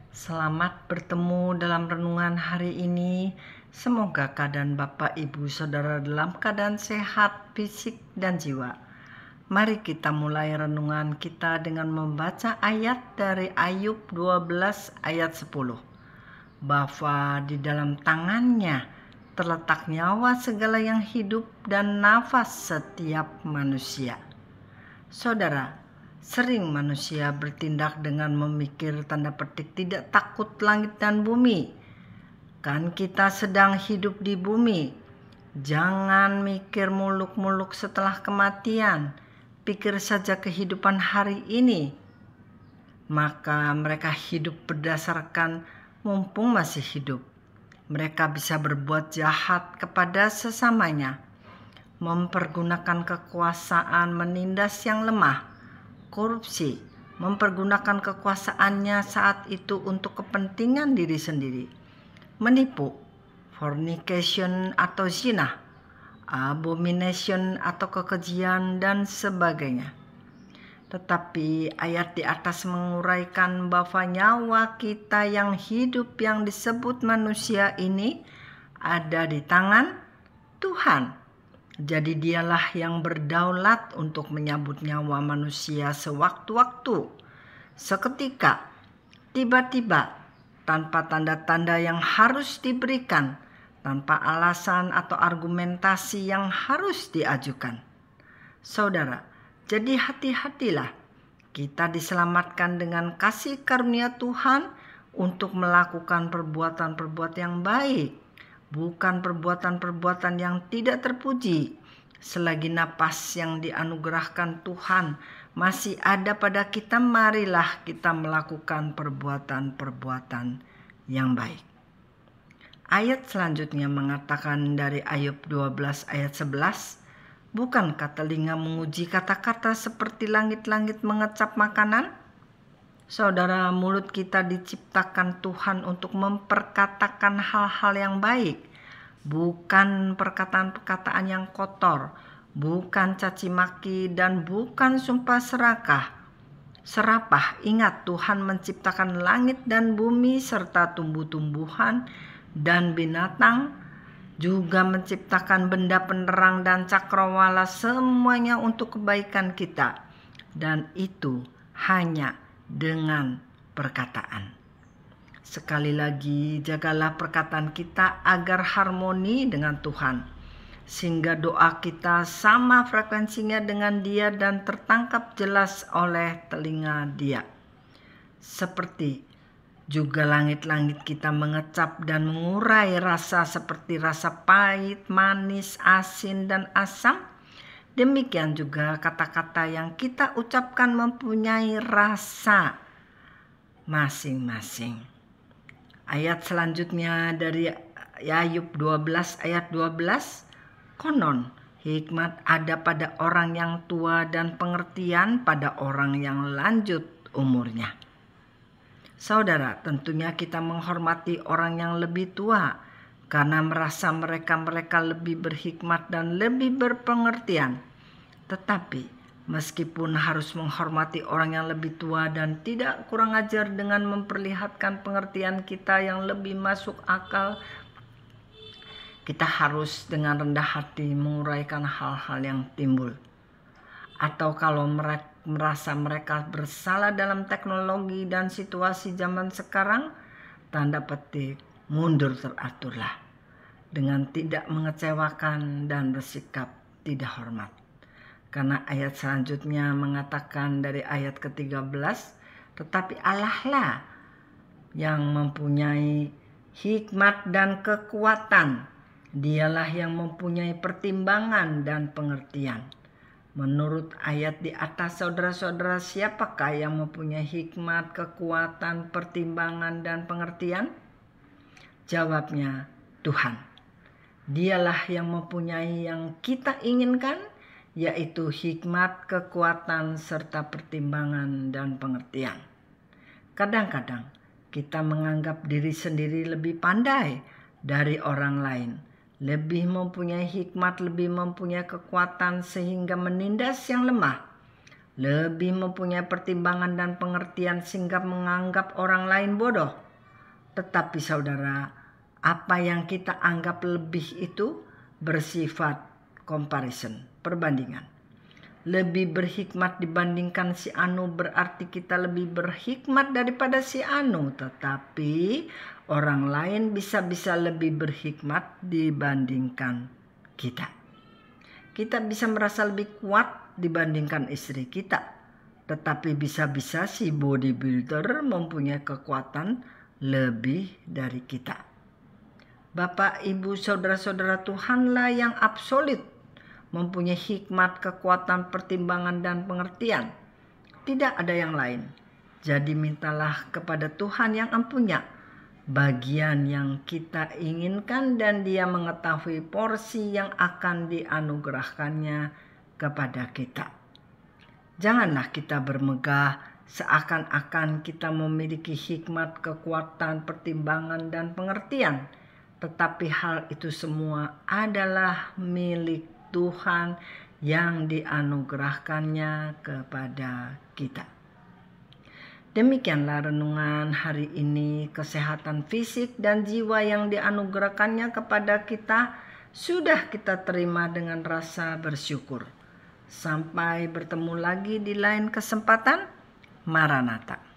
Selamat bertemu dalam renungan hari ini. Semoga keadaan Bapak, Ibu, Saudara dalam keadaan sehat, fisik, dan jiwa. Mari kita mulai renungan kita dengan membaca ayat dari Ayub 12 ayat 10. Bapa di dalam tangannya terletak nyawa segala yang hidup dan nafas setiap manusia. Saudara, sering manusia bertindak dengan memikir tanda petik tidak takut langit dan bumi. Kan kita sedang hidup di bumi. Jangan mikir muluk-muluk setelah kematian. Pikir saja kehidupan hari ini. Maka mereka hidup berdasarkan mumpung masih hidup. Mereka bisa berbuat jahat kepada sesamanya, mempergunakan kekuasaan menindas yang lemah, korupsi, mempergunakan kekuasaannya saat itu untuk kepentingan diri sendiri, menipu, fornication atau zina, abomination atau kekejian, dan sebagainya. Tetapi ayat di atas menguraikan bahwa nyawa kita yang hidup yang disebut manusia ini ada di tangan Tuhan. Jadi dialah yang berdaulat untuk menyabut nyawa manusia sewaktu-waktu, seketika, tiba-tiba, tanpa tanda-tanda yang harus diberikan, tanpa alasan atau argumentasi yang harus diajukan. Saudara, jadi hati-hatilah. Kita diselamatkan dengan kasih karunia Tuhan untuk melakukan perbuatan-perbuatan yang baik, bukan perbuatan-perbuatan yang tidak terpuji. Selagi napas yang dianugerahkan Tuhan masih ada pada kita, marilah kita melakukan perbuatan-perbuatan yang baik. Ayat selanjutnya mengatakan dari Ayub 12 ayat 11, bukankah telinga menguji kata-kata seperti langit-langit mengecap makanan? Saudara, mulut kita diciptakan Tuhan untuk memperkatakan hal-hal yang baik, bukan perkataan-perkataan yang kotor, bukan caci maki, dan bukan sumpah serapah. Ingat, Tuhan menciptakan langit dan bumi serta tumbuh-tumbuhan dan binatang, juga menciptakan benda penerang dan cakrawala, semuanya untuk kebaikan kita, dan itu hanya dengan perkataan. Sekali lagi, jagalah perkataan kita agar harmoni dengan Tuhan, sehingga doa kita sama frekuensinya dengan Dia dan tertangkap jelas oleh telinga Dia. Seperti juga langit-langit kita mengecap dan mengurai rasa seperti rasa pahit, manis, asin, dan asam. Demikian juga kata-kata yang kita ucapkan mempunyai rasa masing-masing. Ayat selanjutnya dari Ayub 12 ayat 12. Konon hikmat ada pada orang yang tua dan pengertian pada orang yang lanjut umurnya. Saudara, tentunya kita menghormati orang yang lebih tua karena merasa mereka lebih berhikmat dan lebih berpengertian. Tetapi meskipun harus menghormati orang yang lebih tua dan tidak kurang ajar dengan memperlihatkan pengertian kita yang lebih masuk akal, kita harus dengan rendah hati menguraikan hal-hal yang timbul. Atau kalau merasa mereka bersalah dalam teknologi dan situasi zaman sekarang, tanda petik mundur teraturlah dengan tidak mengecewakan dan bersikap tidak hormat. Karena ayat selanjutnya mengatakan dari ayat ke-13, tetapi Allah lah yang mempunyai hikmat dan kekuatan. Dialah yang mempunyai pertimbangan dan pengertian. Menurut ayat di atas, saudara-saudara, siapakah yang mempunyai hikmat, kekuatan, pertimbangan, dan pengertian? Jawabnya, Tuhan. Dialah yang mempunyai yang kita inginkan, yaitu hikmat, kekuatan, serta pertimbangan dan pengertian. Kadang-kadang kita menganggap diri sendiri lebih pandai dari orang lain, lebih mempunyai hikmat, lebih mempunyai kekuatan sehingga menindas yang lemah, lebih mempunyai pertimbangan dan pengertian sehingga menganggap orang lain bodoh. Tetapi saudara, apa yang kita anggap lebih itu bersifat comparison, perbandingan. Lebih berhikmat dibandingkan si Anu berarti kita lebih berhikmat daripada si Anu. Tetapi orang lain bisa-bisa lebih berhikmat dibandingkan kita. Kita bisa merasa lebih kuat dibandingkan istri kita. Tetapi bisa-bisa si bodybuilder mempunyai kekuatan lebih dari kita. Bapak, Ibu, saudara-saudara, Tuhanlah yang absolut, mempunyai hikmat, kekuatan, pertimbangan, dan pengertian. Tidak ada yang lain. Jadi mintalah kepada Tuhan yang empunya bagian yang kita inginkan dan Dia mengetahui porsi yang akan dianugerahkannya kepada kita. Janganlah kita bermegah seakan-akan kita memiliki hikmat, kekuatan, pertimbangan, dan pengertian. Tetapi hal itu semua adalah milik Tuhan yang dianugerahkannya kepada kita. Demikianlah renungan hari ini. Kesehatan fisik dan jiwa yang dianugerahkannya kepada kita sudah kita terima dengan rasa bersyukur. Sampai bertemu lagi di lain kesempatan. Maranatha.